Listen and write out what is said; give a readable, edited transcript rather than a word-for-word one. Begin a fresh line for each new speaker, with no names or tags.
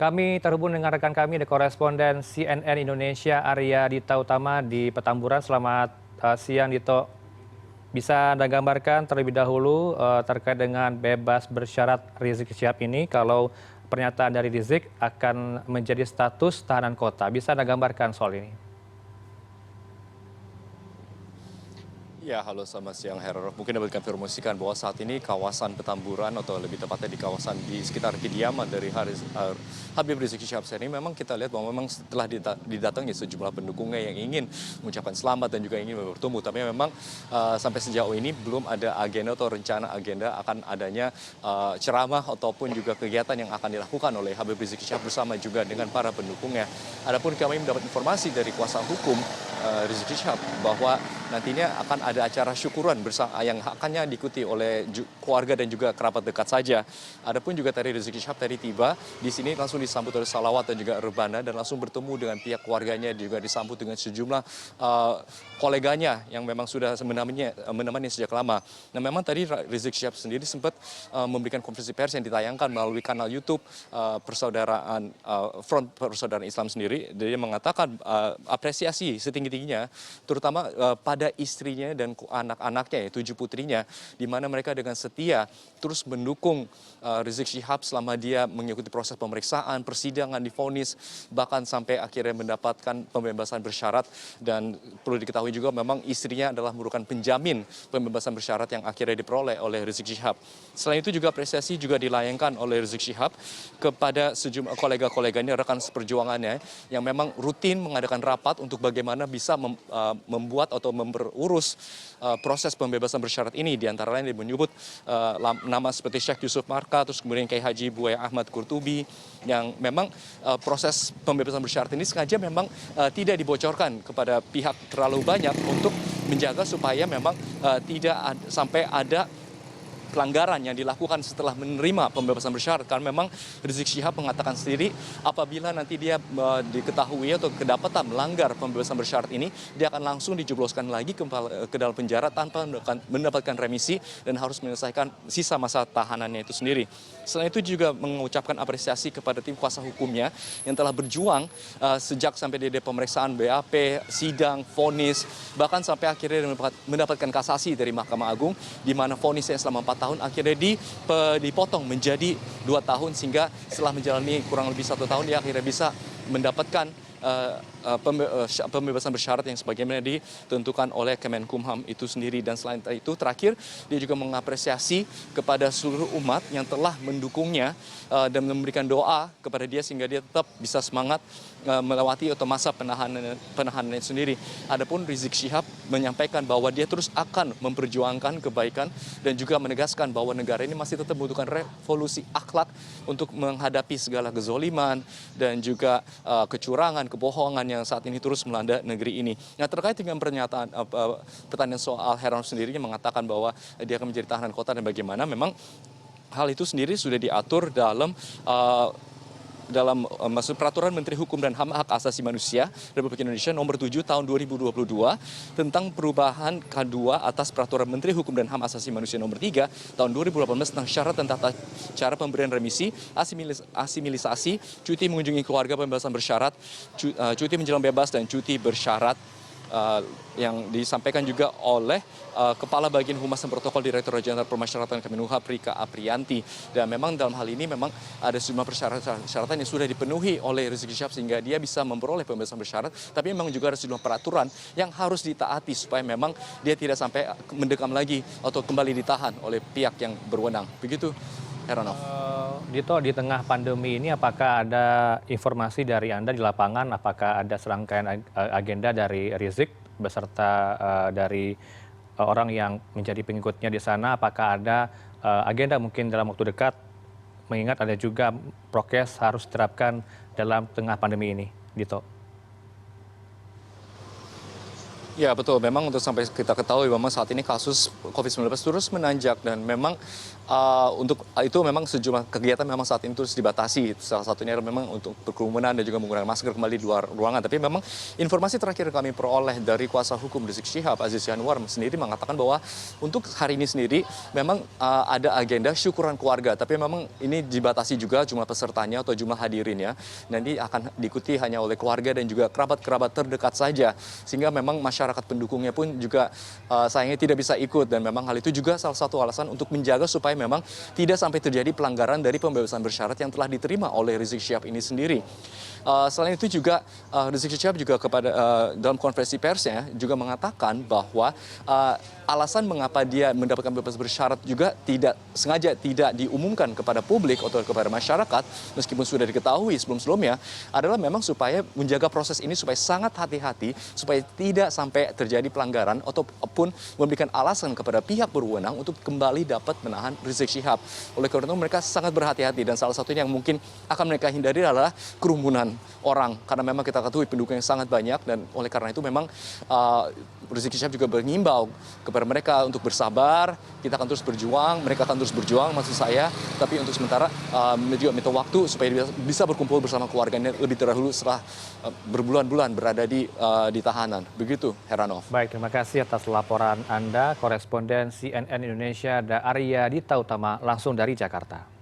Kami terhubung dengan rekan kami, di koresponden CNN Indonesia, Arya Dita Utama di Petamburan. Selamat siang, Dito. Bisa Anda gambarkan terlebih dahulu terkait dengan bebas bersyarat Rizik Syihab ini, kalau pernyataan dari Rizik akan menjadi status tahanan kota. Bisa Anda gambarkan soal ini?
Ya, halo selamat siang Heranov. Mungkin dapat kami informasikan bahwa saat ini kawasan Petamburan atau lebih tepatnya di kawasan di sekitar kediaman dari Habib Rizik Syihab ini memang kita lihat bahwa memang setelah didatangi sejumlah pendukungnya yang ingin mengucapkan selamat dan juga ingin bertemu. Tapi memang sampai sejauh ini belum ada agenda atau rencana agenda akan adanya ceramah ataupun juga kegiatan yang akan dilakukan oleh Habib Rizik Syihab bersama juga dengan para pendukungnya. Adapun kami mendapat informasi dari kuasa hukum Rizik Syihab bahwa nantinya akan ada acara syukuran bersama yang akannya diikuti oleh keluarga dan juga kerabat dekat saja. Adapun juga tadi Rizik Syihab tadi tiba di sini langsung disambut oleh salawat dan juga rebana dan langsung bertemu dengan pihak keluarganya, juga disambut dengan sejumlah koleganya yang memang sudah menemani sejak lama. Nah, memang tadi Rizik Syihab sendiri sempat memberikan konferensi pers yang ditayangkan melalui kanal YouTube Front Persaudaraan Islam sendiri. Dia mengatakan apresiasi setinggi-tingginya terutama pada istrinya dan anak-anaknya, 7 putrinya, di mana mereka dengan setia terus mendukung Rizik Syihab selama dia mengikuti proses pemeriksaan, persidangan, divonis, bahkan sampai akhirnya mendapatkan pembebasan bersyarat. Dan perlu diketahui juga memang istrinya adalah merupakan penjamin pembebasan bersyarat yang akhirnya diperoleh oleh Rizik Syihab. Selain itu juga apresiasi juga dilayangkan oleh Rizik Syihab kepada sejumlah kolega-koleganya, rekan seperjuangannya yang memang rutin mengadakan rapat untuk bagaimana bisa membuat atau memperurus proses pembebasan bersyarat ini. Di antara lain menyebut nama seperti Syekh Yusuf Marka, terus kemudian Kiai Haji Buaya Ahmad Qurtubi, yang memang proses pembebasan bersyarat ini sengaja memang tidak dibocorkan kepada pihak terlalu banyak untuk menjaga supaya memang tidak sampai ada pelanggaran yang dilakukan setelah menerima pembebasan bersyarat. Karena memang Rizik Syihab mengatakan sendiri apabila nanti dia diketahui atau kedapatan melanggar pembebasan bersyarat ini, dia akan langsung dijebloskan lagi ke dalam penjara tanpa mendapatkan remisi dan harus menyelesaikan sisa masa tahanannya itu sendiri. Selain itu juga mengucapkan apresiasi kepada tim kuasa hukumnya yang telah berjuang sejak sampai di pemeriksaan BAP, sidang, vonis, bahkan sampai akhirnya mendapatkan kasasi dari Mahkamah Agung, di mana vonisnya selama 4 tahun akhirnya dipotong menjadi 2 tahun, sehingga setelah menjalani kurang lebih 1 tahun dia akhirnya bisa mendapatkan pembebasan bersyarat yang sebagaimana ditentukan oleh Kemenkumham itu sendiri. Dan selain itu terakhir dia juga mengapresiasi kepada seluruh umat yang telah mendukungnya dan memberikan doa kepada dia sehingga dia tetap bisa semangat melewati atau masa penahanannya sendiri. Adapun Rizik Syihab menyampaikan bahwa dia terus akan memperjuangkan kebaikan dan juga menegaskan bahwa negara ini masih tetap membutuhkan revolusi akhlak untuk menghadapi segala kezoliman dan juga kecurangan, kebohongan yang saat ini terus melanda negeri ini. Nah, terkait dengan pertanyaan soal Heranov sendiri yang mengatakan bahwa dia akan menjadi tahanan kota dan bagaimana, memang hal itu sendiri sudah diatur dalam maksud Peraturan Menteri Hukum dan HAM Hak Asasi Manusia Republik Indonesia nomor 7 tahun 2022 tentang perubahan K2 atas Peraturan Menteri Hukum dan HAM Asasi Manusia nomor 3 tahun 2018 tentang syarat dan tata cara pemberian remisi, asimilisasi, cuti mengunjungi keluarga, pembebasan bersyarat, cuti menjelang bebas dan cuti bersyarat, yang disampaikan juga oleh Kepala Bagian Humas dan Protokol Direktur Jenderal Permasyarakatan Kemenhub Rika Aprianti. Dan memang dalam hal ini memang ada sejumlah persyaratan yang sudah dipenuhi oleh Rizik Syihab sehingga dia bisa memperoleh pembebasan bersyarat, tapi memang juga ada sejumlah peraturan yang harus ditaati supaya memang dia tidak sampai mendekam lagi atau kembali ditahan oleh pihak yang berwenang. Begitu, Heranov.
Dito, di tengah pandemi ini apakah ada informasi dari Anda di lapangan, apakah ada serangkaian agenda dari Rizik beserta dari orang yang menjadi pengikutnya di sana, apakah ada agenda mungkin dalam waktu dekat, mengingat ada juga prokes harus diterapkan dalam tengah pandemi ini, Dito?
Ya betul, memang untuk sampai kita ketahui memang saat ini kasus COVID-19 terus menanjak dan memang untuk itu memang sejumlah kegiatan memang saat ini terus dibatasi. Salah satunya adalah memang untuk berkerumunan dan juga menggunakan masker kembali di luar ruangan. Tapi memang informasi terakhir yang kami peroleh dari kuasa hukum Rizik Syihab, Aziz Yanwar sendiri mengatakan bahwa untuk hari ini sendiri memang ada agenda syukuran keluarga. Tapi memang ini dibatasi juga jumlah pesertanya atau jumlah hadirinnya. Nanti akan diikuti hanya oleh keluarga dan juga kerabat-kerabat terdekat saja. Sehingga memang masyarakat pendukungnya pun juga sayangnya tidak bisa ikut, dan memang hal itu juga salah satu alasan untuk menjaga supaya memang tidak sampai terjadi pelanggaran dari pembebasan bersyarat yang telah diterima oleh Rizik Syihab ini sendiri. Selain itu juga Rizik Syihab juga dalam konferensi persnya juga mengatakan bahwa alasan mengapa dia mendapatkan bebas bersyarat juga tidak sengaja tidak diumumkan kepada publik atau kepada masyarakat meskipun sudah diketahui sebelum-sebelumnya adalah memang supaya menjaga proses ini supaya sangat hati-hati supaya tidak sampai terjadi pelanggaran ataupun memberikan alasan kepada pihak berwenang untuk kembali dapat menahan Rizik Syihab. Oleh karena itu mereka sangat berhati-hati, dan salah satunya yang mungkin akan mereka hindari adalah kerumunan orang karena memang kita ketahui pendukung yang sangat banyak, dan oleh karena itu memang Rizik Syihab juga mengimbau kepada mereka untuk bersabar. Kita akan terus berjuang, mereka akan terus berjuang maksud saya, tapi untuk sementara juga minta waktu supaya bisa berkumpul bersama keluarganya lebih dahulu setelah berbulan-bulan berada di tahanan. Begitu, Heranov.
Baik, terima kasih atas laporan Anda, koresponden CNN Indonesia, Arya Dita Utama, langsung dari Jakarta.